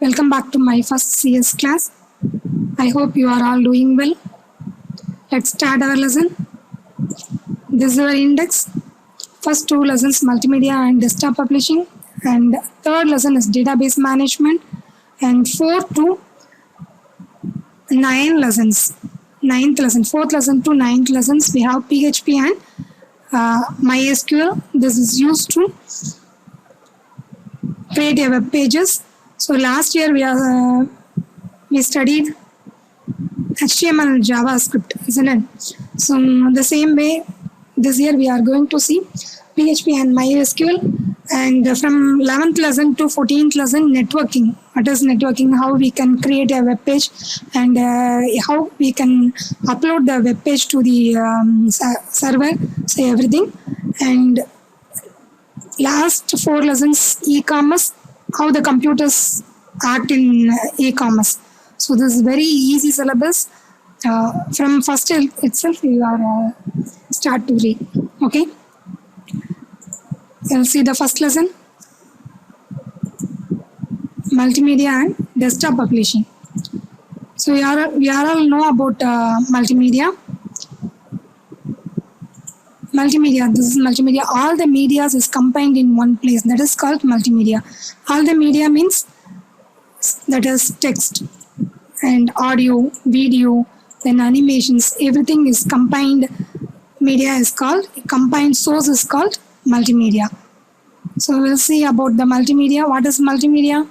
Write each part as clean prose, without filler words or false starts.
Welcome back to my first CS class. I hope you are all doing well. Let's start our lesson. This is our index. First two lessons multimedia and desktop publishing, and third lesson is database management, and 4 to 9 lessons. Fourth lesson to ninth lessons we have PHP and MySQL. This is used to create a web pages. So last year we studied HTML and JavaScript, isn't it? So the same way this year we are going to see PHP and MySQL, and from 11th lesson to 14th lesson networking. What is networking? How we can create a web page, and how we can upload the web page to the server. So everything. And last 4 lessons e-commerce, how the computers act in e-commerce. So this is very easy syllabus. From first itself you are start to read. Okay, you'll see the first lesson, multimedia and desktop publishing. So we are all know about multimedia. This is multimedia. All the media is combined in one place. That is called multimedia. All the media means that is text and audio, video, then animations. Everything is combined. Media is called, combined source is called multimedia. So we'll see about the multimedia. What is multimedia?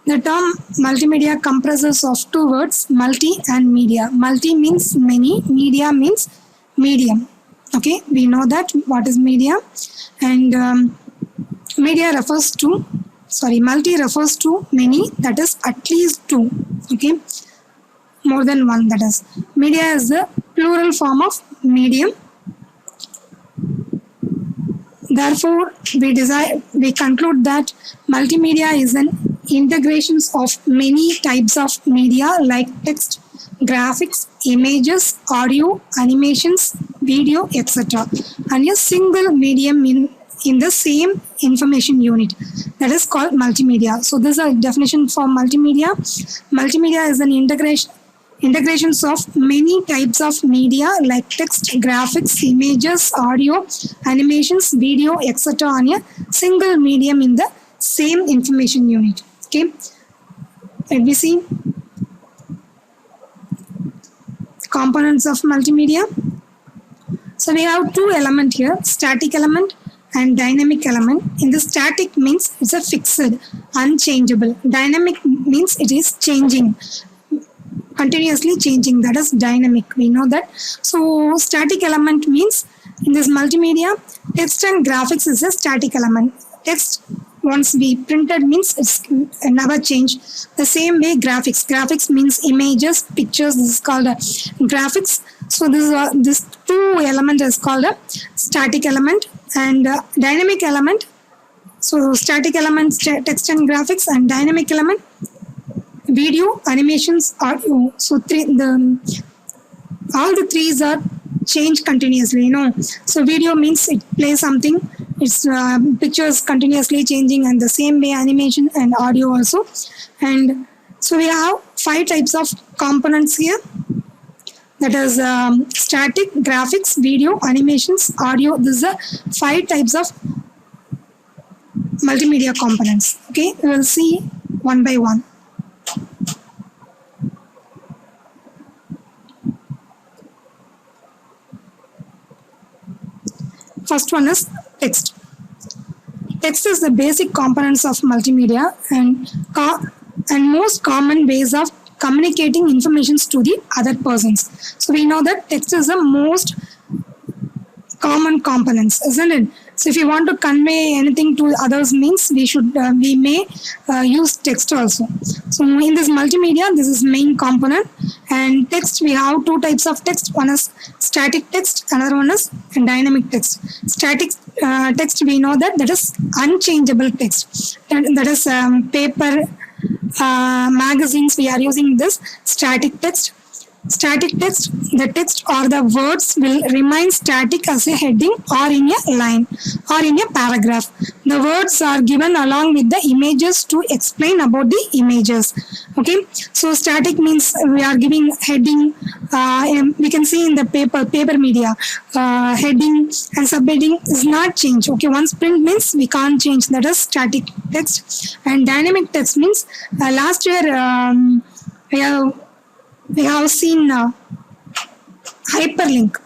The term multimedia comprises of 2 words, multi and media. Multi means many, media means medium. Okay, we know that what is media. And multi refers to many, that is at least 2. Okay, more than one, that is. Media is the plural form of medium. Therefore, we conclude that multimedia is an integrations of many types of media like text, graphics, images, audio, animations, video, etc. and a single medium in the same information unit. That is called multimedia. So this is a definition for multimedia. Multimedia is an integrations of many types of media like text, graphics, images, audio, animations, video, etc. on a single medium in the same information unit. Okay, let me see components of multimedia. So we have 2 elements here, static element and dynamic element. In the static means it's a fixed, unchangeable. Dynamic means it is changing, continuously changing. That is dynamic. We know that. So static element means in this multimedia, text and graphics is a static element. Text once we printed means it's never change. The same way graphics means images, pictures. This is called a graphics. So this 2 element is called a static element. And dynamic element. So static elements, text and graphics, and dynamic element, video, animations, audio. So all the 3s are changed continuously. So video means it plays something. Its pictures continuously changing, and the same way animation and audio also. And so we have 5 types of components here. That is static, graphics, video, animations, audio. These are 5 types of multimedia components. Okay, we will see one by one. First one is text. Text is the basic components of multimedia and most common ways of communicating information to the other persons. So we know that text is the most common components, isn't it? So if you want to convey anything to others means we may use text also. So in this multimedia, this is main component. And text, we have 2 types of text. One is static text, another one is dynamic text. Static text, we know that is unchangeable text. That is paper, magazines, we are using this static text. Static text, the text or the words will remain static as a heading or in a line or in a paragraph. The words are given along with the images to explain about the images. Okay, so static means we are giving heading. We can see in the paper media, heading and subheading is not changed. Okay, once print means we can't change. That is static text. And dynamic text means last year we have seen hyperlink.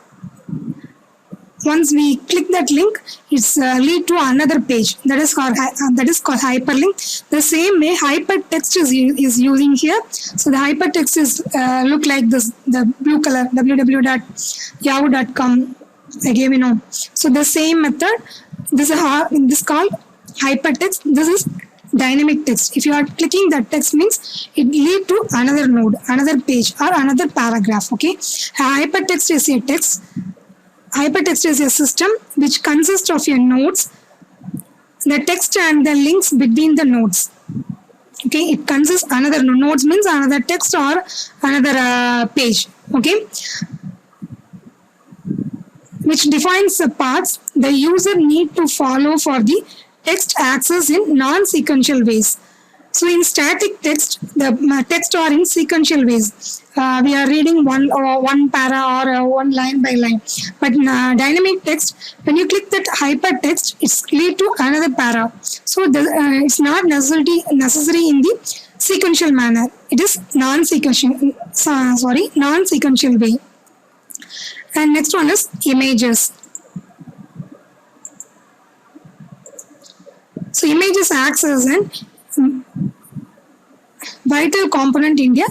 Once we click that link, it's lead to another page. That is called hyperlink. The same way hypertext is using here. So the hypertext is look like this, the blue color, www.yahoo.com. I gave So the same method. This is called hypertext. This is dynamic text. If you are clicking that text means it lead to another node, another page or another paragraph. Okay, hypertext is a text. Hypertext is a system which consists of your nodes, the text and the links between the nodes. Okay, it consists another nodes means another text or another page. Okay, which defines the paths the user need to follow for the text access in non-sequential ways. So in static text, the text are in sequential ways. We are reading one para or one line by line. But dynamic text, when you click that hypertext, it's lead to another para. So it's not necessary in the sequential manner. It is non-sequential way. And next one is images. So images acts as an vital component in a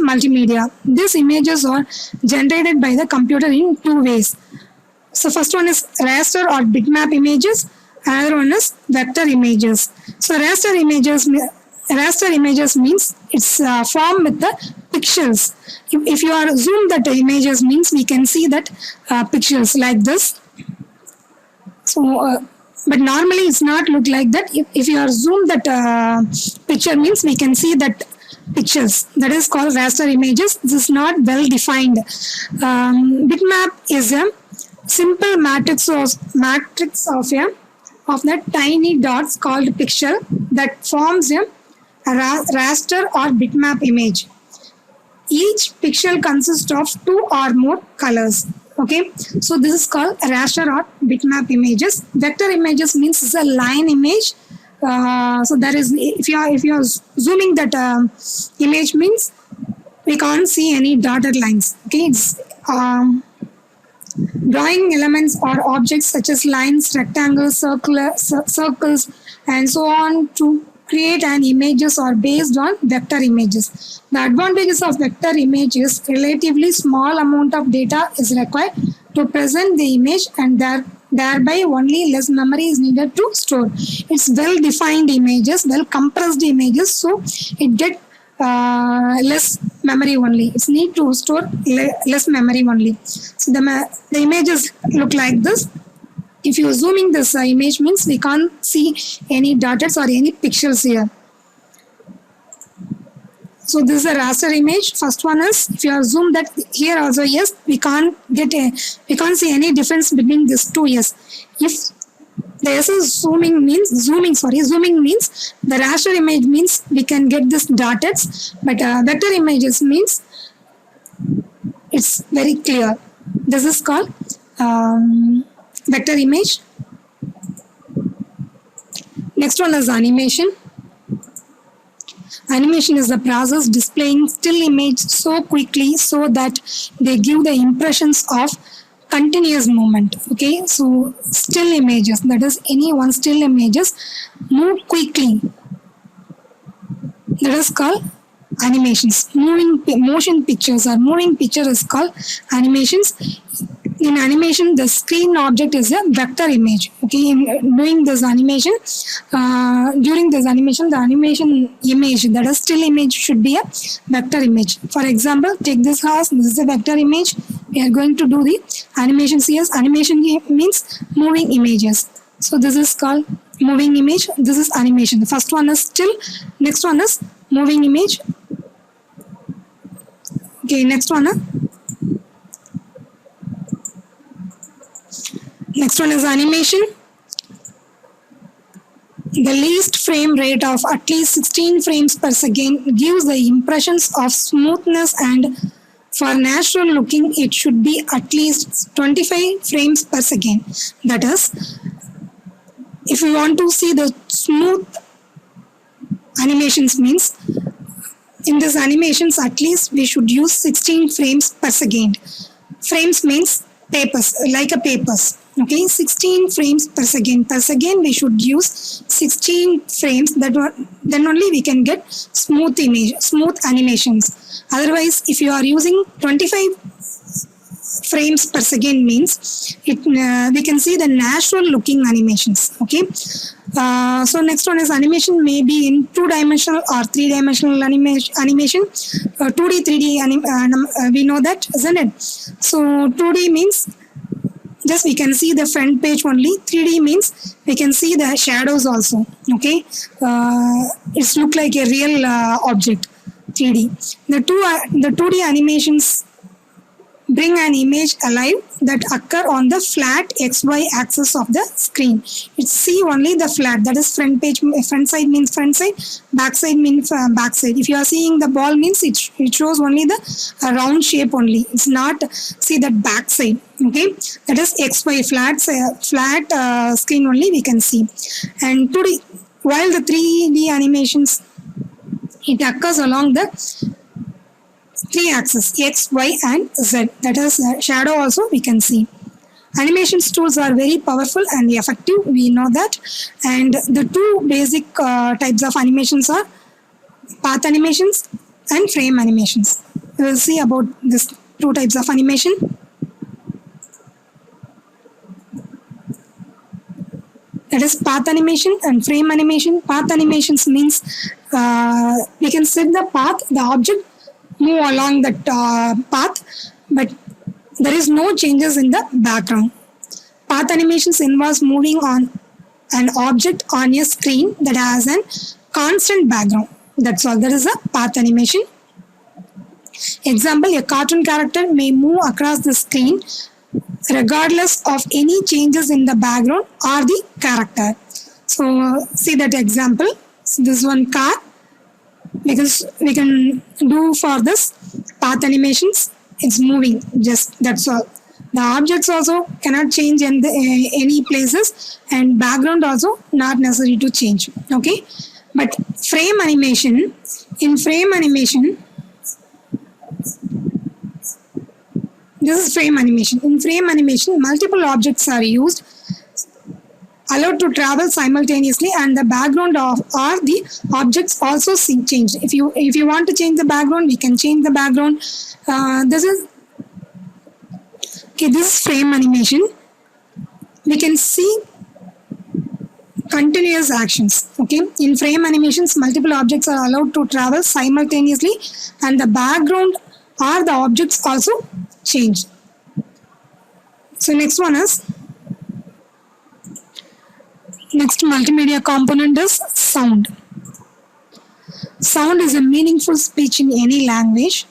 multimedia. These images are generated by the computer in two ways. So first one is raster or bitmap images. Another one is vector images. So raster images means it's formed with the pixels. If you are zoomed that images means we can see that pixels like this. So but normally it's not look like that. If you are zoomed that picture means we can see that pictures. That is called raster images. This is not well defined. Bitmap is a simple matrix of the tiny dots called pixel that forms a raster or bitmap image. Each pixel consists of two or more colors. Okay, so this is called raster or bitmap images. Vector images means it's a line image. So that is if you are zooming that image means we can't see any dotted lines. Okay, it's drawing elements or objects such as lines, rectangles, circles, and so on to create an images are based on vector images. The advantages of vector image is relatively small amount of data is required to present the image and thereby only less memory is needed to store. It's well defined images, well compressed images, so it get less memory only. It's need to store less memory only. So the images look like this. If you are zooming this image means we can't see any dots or any pixels here. So this is a raster image. First one is if you are zoomed that here also yes we can't see any difference between these two yes. If the S is zooming means the raster image means we can get this dots, but vector images means it's very clear. This is called vector image. Next one is animation. Animation is the process displaying still image so quickly so that they give the impressions of continuous movement. Okay, so still images, that is any one still images move quickly. That is called animations. Motion pictures or moving picture is called animations. In animation, the screen object is a vector image. Okay, in doing this animation, during this animation, the animation image, that is still image, should be a vector image. For example, take this house. This is a vector image. We are going to do the animation. Yes, animation means moving images. So this is called moving image. This is animation. The first one is still. Next one is moving image. Okay, next one. Next one is animation. The least frame rate of at least 16 frames per second gives the impressions of smoothness, and for natural looking it should be at least 25 frames per second. That is, if you want to see the smooth animations means in this animations at least we should use 16 frames per second. Frames means papers, like a papers. Okay, 16 frames per second. Per second we should use 16 frames. Then only we can get smooth animations. Otherwise, if you are using 25 frames per second means we can see the natural looking animations. Okay, so next one is animation may be in 2-dimensional or 3-dimensional animation. 2D 3D we know that, isn't it? So 2D means just we can see the front page only. 3D means we can see the shadows also. Okay, it's look like a real object. 3D. The 2D animations bring an image alive that occur on the flat XY axis of the screen. It's see only the flat, that is front page. Front side means front side, back side means back side. If you are seeing the ball means it shows only the round shape only. It's not see that back side. Okay, that is XY flat screen only we can see. And 2D, while the 3D animations it occurs along the 3 axes X, Y and Z. That is shadow also we can see. Animations tools are very powerful and effective. We know that. And the two basic types of animations are path animations and frame animations. We will see about these two types of animation. That is path animation and frame animation. Path animations means we can set the path, the object move along that path, but there is no changes in the background. Path animations involves moving on an object on a screen that has a constant background. That's all. That is a path animation. Example, a cartoon character may move across the screen regardless of any changes in the background or the character. So see that example. So this one car, because we can do for this path animations, it's moving, just that's all. The objects also cannot change in any places, and background also not necessary to change. Okay, but frame animation, in frame animation, this is frame animation. In frame animation, multiple objects are used, allowed to travel simultaneously, and the background or the objects also change. If you want to change the background, we can change the background. This is frame animation. We can see continuous actions. Okay, in frame animations, multiple objects are allowed to travel simultaneously, and the background or the objects also change. So next one is, next multimedia component is sound. Sound is a meaningful speech in any language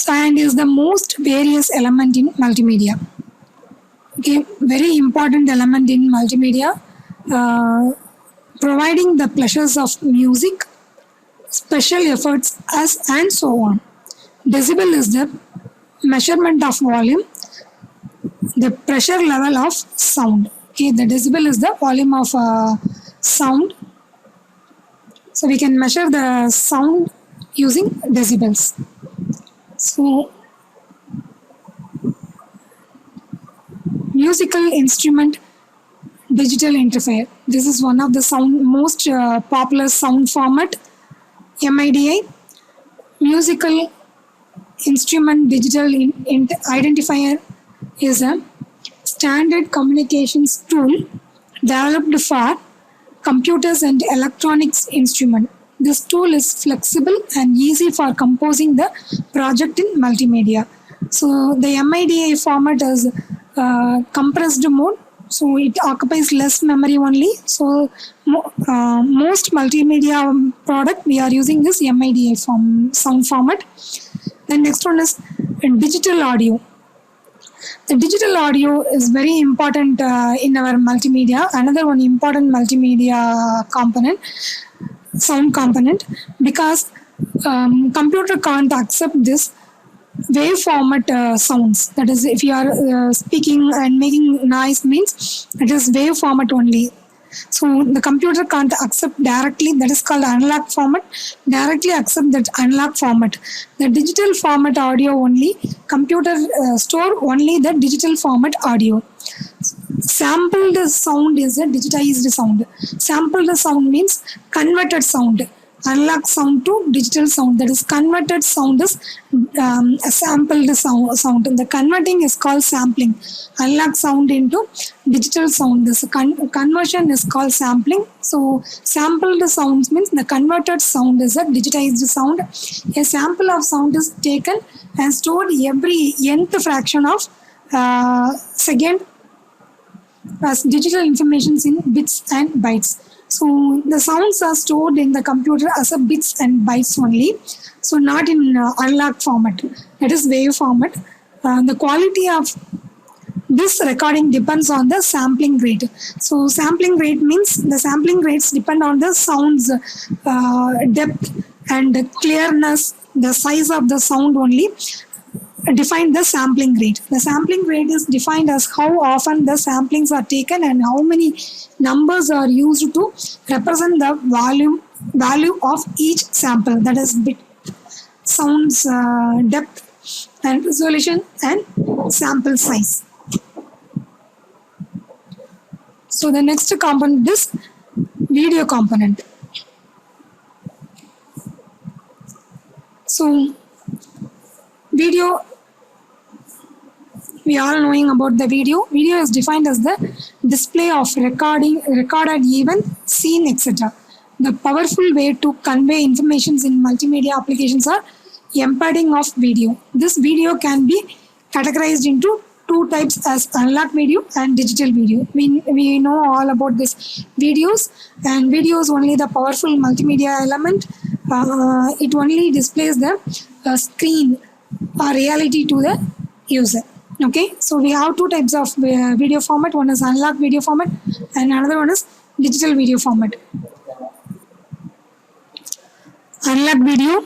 and is the most various element in multimedia. Okay, very important element in multimedia, providing the pleasures of music, special efforts and so on. Decibel is the measurement of volume, the pressure level of sound. Okay, the decibel is the volume of sound. So we can measure the sound using decibels. So musical instrument digital interface. This is one of the most popular sound format. MIDI, musical instrument digital identifier, is a standard communications tool developed for computers and electronics instrument. This tool is flexible and easy for composing the project in multimedia. So the MIDI format is compressed mode, so it occupies less memory only. So most multimedia product we are using this MIDI sound format. Then next one is digital audio. The digital audio is very important in our multimedia. Another one important multimedia component, sound component, because computer can't accept this wave format sounds. That is, if you are speaking and making noise, means it is wave format only. So the computer can't accept directly, that is called analog format, directly accept that analog format. The digital format audio only, computer store only the digital format audio. Sampled sound is a digitized sound. Sampled sound means converted sound. Analog sound to digital sound, that is converted sound is a sampled sound. The converting is called sampling. Analog sound into digital sound, this conversion is called sampling. So sampled sounds means the converted sound is a digitized sound. A sample of sound is taken and stored every nth fraction of second as digital information in bits and bytes. So the sounds are stored in the computer as a bits and bytes only, so not in analog format, that is wave format. The quality of this recording depends on the sampling rate. So sampling rate means the sampling rates depend on the sounds depth and clearness, the size of the sound only define the sampling rate. The sampling rate is defined as how often the samplings are taken and how many numbers are used to represent the value of each sample, that is bit, sounds depth and resolution and sample size. So the next component is video component. So video, we are knowing about the video. Video is defined as the display of recorded event, scene, etc. The powerful way to convey information in multimedia applications are embedding of video. This video can be categorized into two types as analog video and digital video. We know all about this videos, and video is only the powerful multimedia element. It only displays the screen or reality to the user. Okay, so we have two types of video format. One is analog video format and another one is digital video format. Analog video.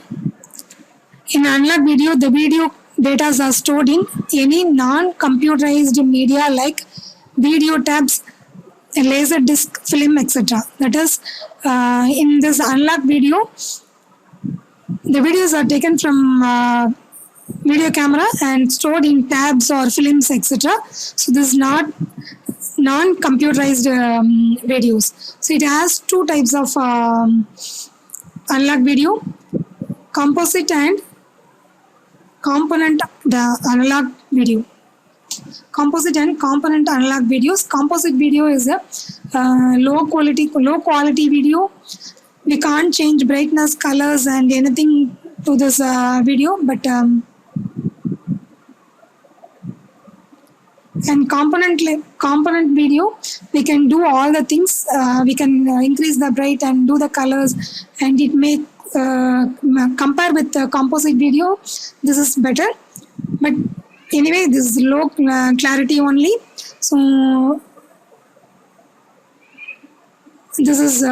In analog video, the video data are stored in any non-computerized media like video tabs, laser disc, film, etc. That is, in this analog video, the videos are taken from video camera and stored in tabs or films, etc. So this is not non-computerized videos. So it has two types of analog video, composite and component analog video. Composite and component analog videos. Composite video is a low quality video. We can't change brightness, colors and anything to this video, but and component video, we can do all the things. We can increase the bright and do the colors, and it may compare with the composite video. This is better, but anyway, this is low clarity only. So this is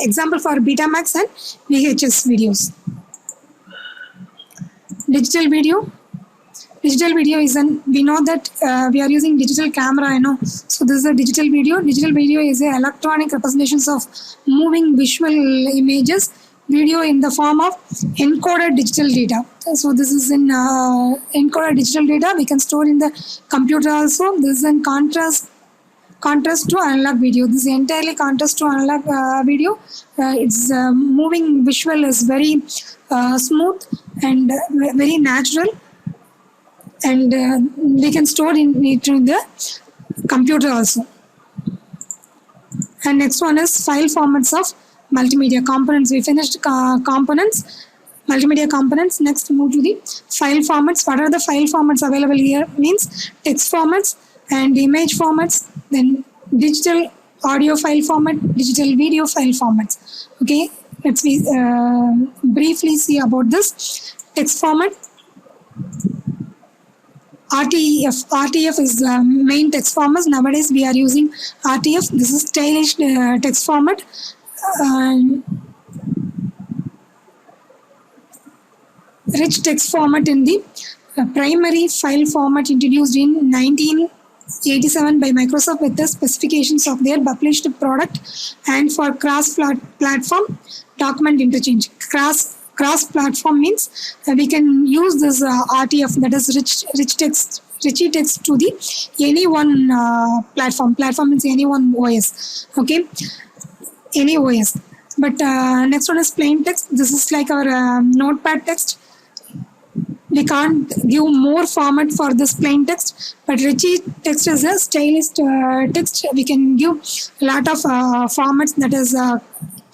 example for Betamax and VHS videos. Digital video. Digital video is we know that we are using digital camera, I know. So this is a digital video. Digital video is a electronic representations of moving visual images, video in the form of encoded digital data. So this is in encoded digital data. We can store in the computer also. This is in contrast to analog video. This is entirely contrast to analog video. Its moving visual is very smooth and very natural. And we can store it in the computer also. And next one is file formats of multimedia components. We finished components, multimedia components. Next, move to the file formats. What are the file formats available here? Means text formats and image formats. Then digital audio file format, digital video file formats. Okay, let's briefly see about this. Text format. RTF is the main text format. Nowadays we are using RTF. This is stylish text format. Rich text format in the primary file format introduced in 1987 by Microsoft with the specifications of their published product and for cross-platform document interchange. Cross-platform means we can use this RTF, that is rich text to the any one platform. Platform means any one OS. Okay, any OS. But next one is plain text. This is like our notepad text. We can't give more format for this plain text, but rich text is a stylist text. We can give a lot of formats, that is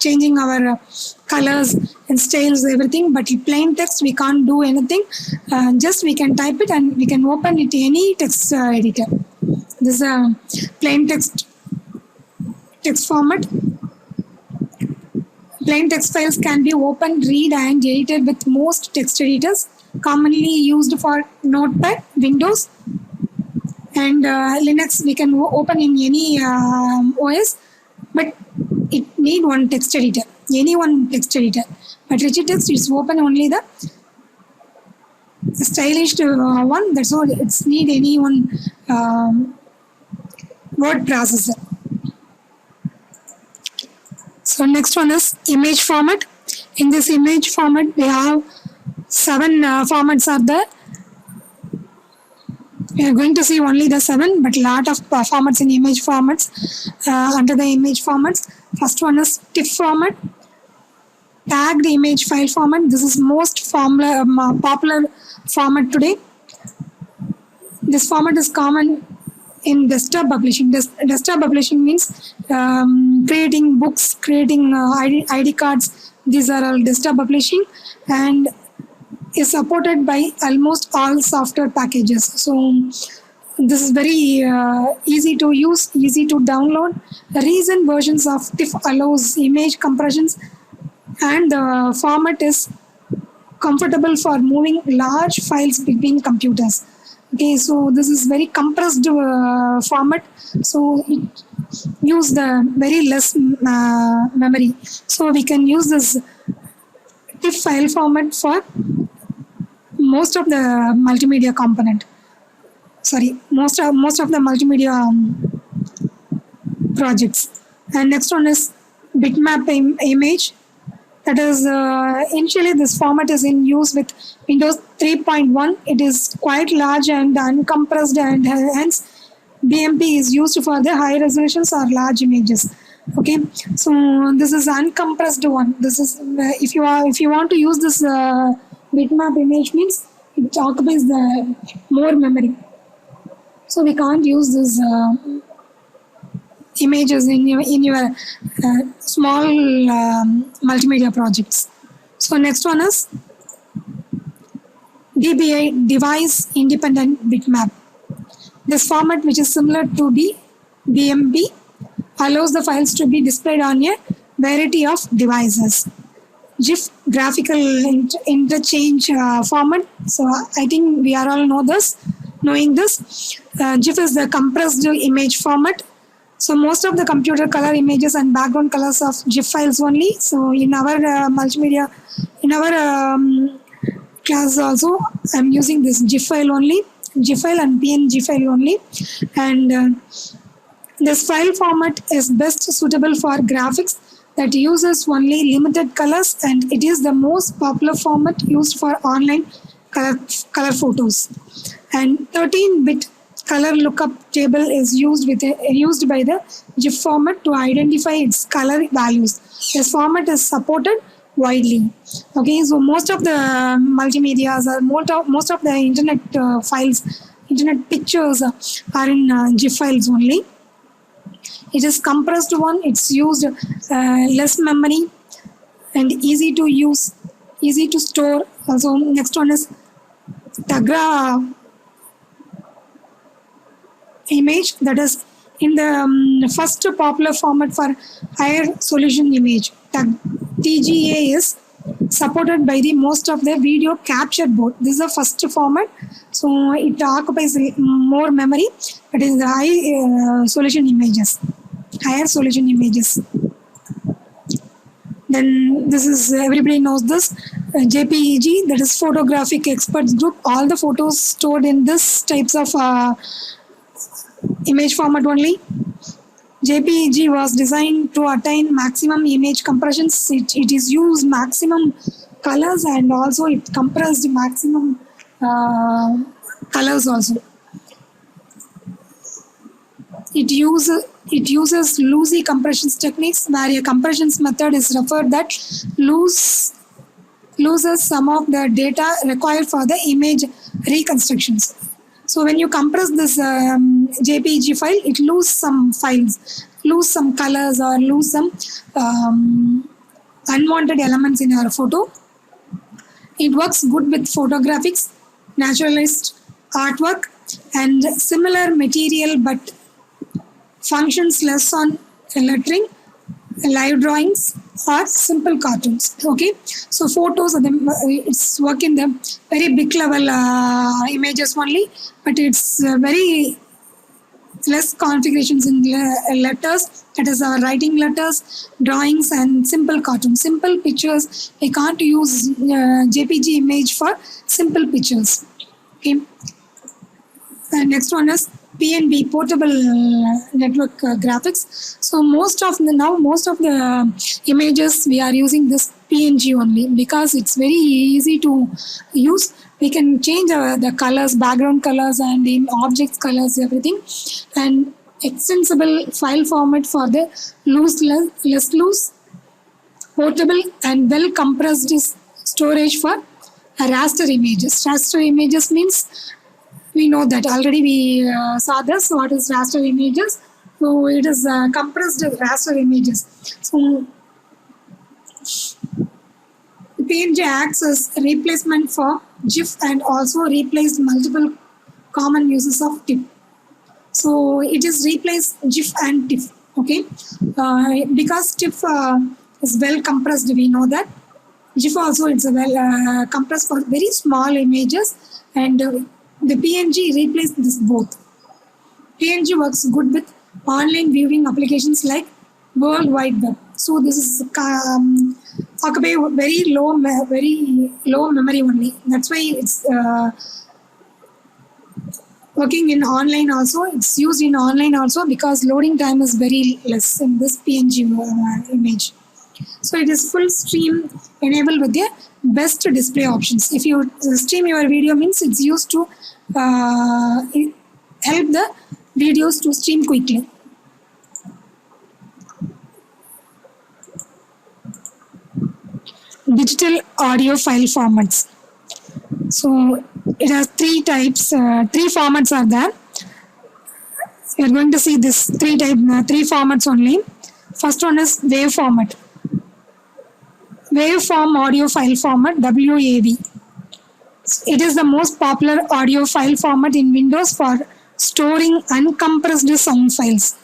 changing our colors and styles, everything. But plain text we can't do anything. Just we can type it and we can open it any text editor. This is a plain text format. Plain text files can be opened, read and edited with most text editors, commonly used for Notepad, Windows and Linux. We can open in any OS, but it need one text editor, any one text editor. But rich text is open only the stylish one. That's all. It's need any one word processor. So next one is image format. In this image format, we have 7 formats are there. We are going to see only the 7, but lot of formats in image formats. Under the image formats, first one is TIFF format, tagged image file format. This is most popular format today. This format is common in desktop publishing. Desktop publishing means creating books, creating ID cards. These are all desktop publishing and is supported by almost all software packages. So this is very easy to use, easy to download. The recent versions of TIFF allows image compressions and the format is comfortable for moving large files between computers. Okay, so this is very compressed format, so it use the very less memory. So we can use this TIFF file format for most of the multimedia component. Sorry, most of the multimedia projects. And next one is bitmap image. That is initially this format is in use with Windows 3.1. It is quite large and uncompressed and hence BMP is used for the high resolutions or large images. Okay, so this is uncompressed one. This is if you want to use this bitmap image means it occupies the more memory. So we can't use this images in your small multimedia projects. So next one is DBI, device independent bitmap. This format, which is similar to the BMP, allows the files to be displayed on a variety of devices. GIF, graphical interchange format. So I think we are all knowing this. GIF is the compressed image format. So most of the computer color images and background colors of GIF files only. So in our multimedia, in our class also, I'm using this GIF file only, GIF file and PNG file only. And this file format is best suitable for graphics that uses only limited colors, and it is the most popular format used for online color photos. And 13-bit color lookup table is used by the GIF format to identify its color values. This format is supported widely. Okay, so most of the multimedias or most of the internet files, internet pictures are in GIF files only. It is compressed one. It's used less memory and easy to use, easy to store. Also, next one is Tagra image, that is in the first popular format for higher resolution image. TGA is supported by the most of the video capture board. This is the first format, so it occupies more memory, but it is the high resolution images, higher resolution images. Then this is, everybody knows this, JPEG, that is photographic experts group. All the photos stored in this types of image format only. JPEG was designed to attain maximum image compressions. It is used maximum colors, and also it compressed maximum colors also. It uses loosey compressions techniques, where a compressions method is referred that loses some of the data required for the image reconstructions. So when you compress this JPEG file, it loses some files, lose some colors, or lose some unwanted elements in your photo. It works good with photographics, naturalist artwork, and similar material, but functions less on lettering, live drawings, or simple cartoons. Okay, so photos are it's work in the very big level images only, but it's very less configurations in letters, that is our writing letters, drawings, and simple cartoons. Simple pictures, I can't use JPG image for simple pictures. Okay, and next one is PNB, portable network graphics. So most of the images we are using this PNG only, because it's very easy to use. We can change the colors, background colors, and in objects colors, everything. And extensible file format for the less loose, portable, and well compressed storage for raster images. Raster images means, we know that already, we saw this, what is raster images. So it is compressed raster images. So PNG acts as replacement for GIF, and also replaced multiple common uses of TIFF. So it is replaced GIF and TIFF. Okay, because TIFF is well compressed, we know that. GIF also, it's a well compressed for very small images, and the PNG replaced this both. PNG works good with online viewing applications like World Wide Web. So this is occupy very low memory only. That's why it's working in online also. It's used in online also, because loading time is very less in this PNG image. So it is full stream enabled with the best display options. If you stream your video, means it's used to help the videos to stream quickly. Digital audio file formats. So it has three types, three formats are there. You are going to see this three formats only. First one is wave format. Waveform audio file format, WAV. It is the most popular audio file format in Windows for storing uncompressed sound files.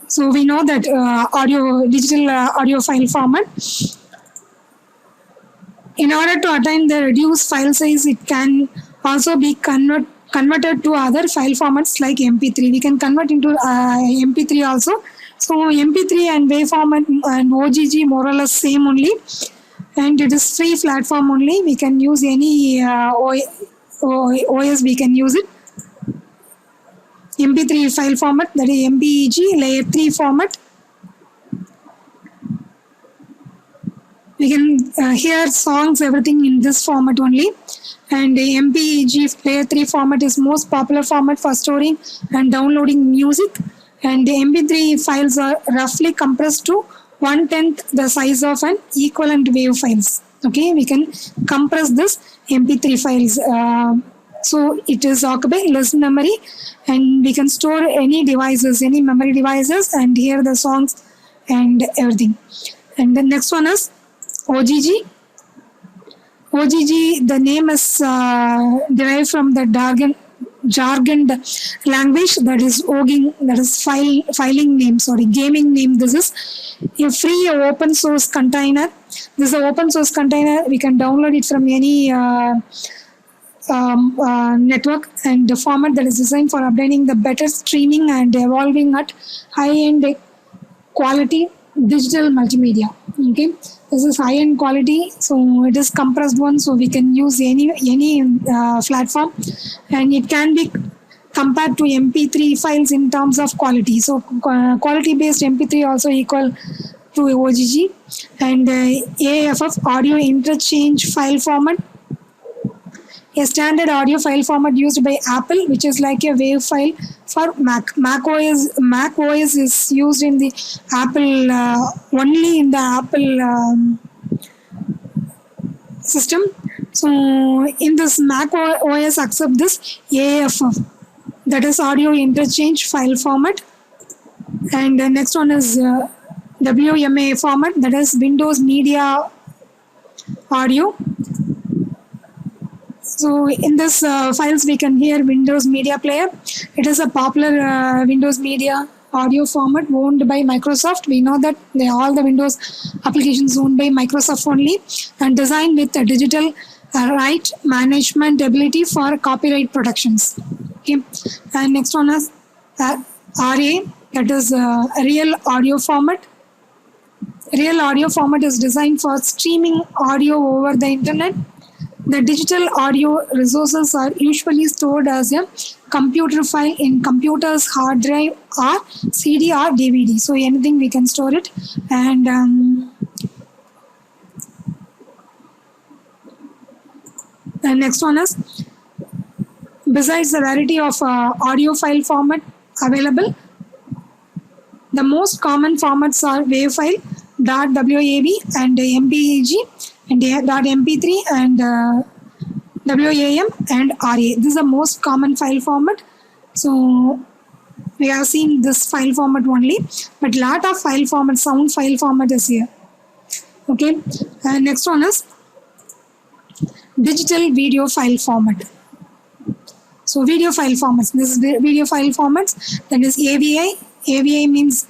So we know that digital audio file format. In order to attain the reduced file size, it can also be converted to other file formats like MP3. We can convert into MP3 also. So MP3 and WAV format and OGG more or less same only, and it is free platform only. We can use any OS, we can use it. MP3 file format, that is MPEG layer 3 format. We can hear songs, everything in this format only. And MPEG layer 3 format is most popular format for storing and downloading music. And the MP3 files are roughly compressed to 1/10 the size of an equivalent WAV files. Okay, we can compress this MP3 files. So it is occupy less memory, and we can store any devices, any memory devices, and hear the songs and everything. And the next one is OGG. OGG, the name is derived from the jargon language, that is OGing, that is filing name, gaming name. This is a free open source container. This is an open source container. We can download it from any network, and the format that is designed for obtaining the better streaming and evolving at high-end quality digital multimedia. Okay, this is high-end quality, so it is compressed one, so we can use any platform, and it can be compared to MP3 files in terms of quality. So quality-based MP3 also equal to OGG, and AFF, audio interchange file format, a standard audio file format used by Apple, which is like a WAV file for Mac. Mac OS is used in the Apple, only in the Apple system. So in this Mac OS accept this AFF, that is audio interchange file format. And the next one is WMA format, that is Windows Media Audio. So in this files we can hear Windows Media Player. It is a popular Windows Media audio format owned by Microsoft. We know that all the Windows applications owned by Microsoft only, and designed with a digital right management ability for copyright protections. Okay, and next one is RA, that is a real audio format. Real audio format is designed for streaming audio over the internet. The digital audio resources are usually stored as a computer file in computer's hard drive or CD or DVD. So anything we can store it. And the next one is, besides the variety of audio file format available, the most common formats are WAV file, .wav and MPEG, and .mp3 and WAM and RA. This is the most common file format. So we have seen this file format only, but lot of file format, sound file format is here. Okay, and next one is digital video file format. So video file formats. This is video file formats. That is AVI. AVI means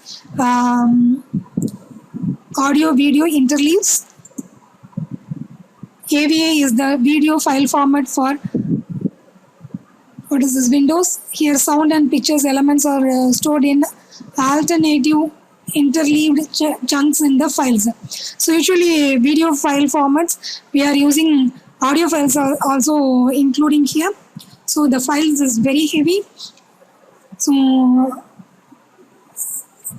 audio video interleaves. AVI is the video file format for, what is this, Windows. Here sound and pictures elements are stored in alternative interleaved chunks in the files. So usually video file formats, we are using audio files are also including here. So the files is very heavy. So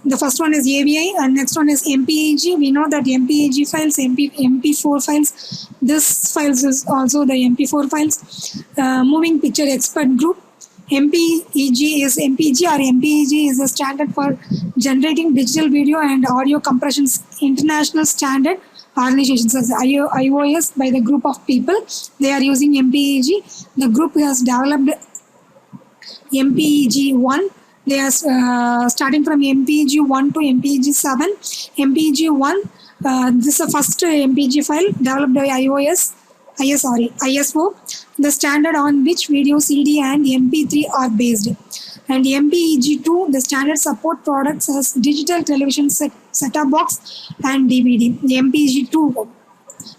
the first one is AVI and next one is MPEG. We know that MPEG files, MP4 files, this files is also the MP4 files. Moving Picture Expert Group. MPEG is a standard for generating digital video and audio compressions. International standard organizations as IOS by the group of people. They are using MPEG. The group has developed MPEG-1. They are starting from MPEG-1 to MPEG-7. MPEG-1, this is the first MPEG file developed by ISO, the standard on which video CD and MP3 are based. And MPEG-2, the standard support products as digital television set-top box and DVD. The MPEG-2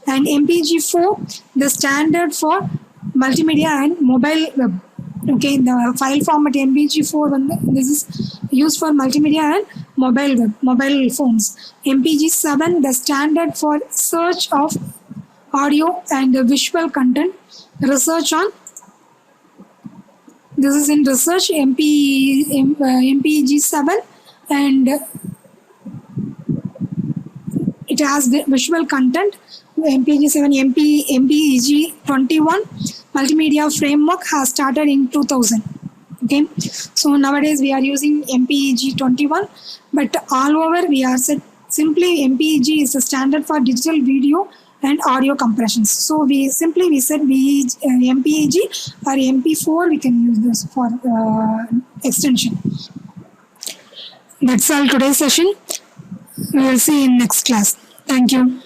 and MPEG-4, the standard for multimedia and mobile web. Okay, the file format MPEG-4, this is used for multimedia and mobile web, mobile phones. MPEG-7, the standard for search of audio and visual content, research on. This is in research, MPEG-7, and it has the visual content. MPEG-7, MPEG-21 multimedia framework has started in 2000. Okay, so nowadays we are using MPEG-21, but all over we are said simply MPEG is the standard for digital video and audio compressions. So we said MPEG or MP4, we can use this for extension. That's all today's session. We will see in next class. Thank you.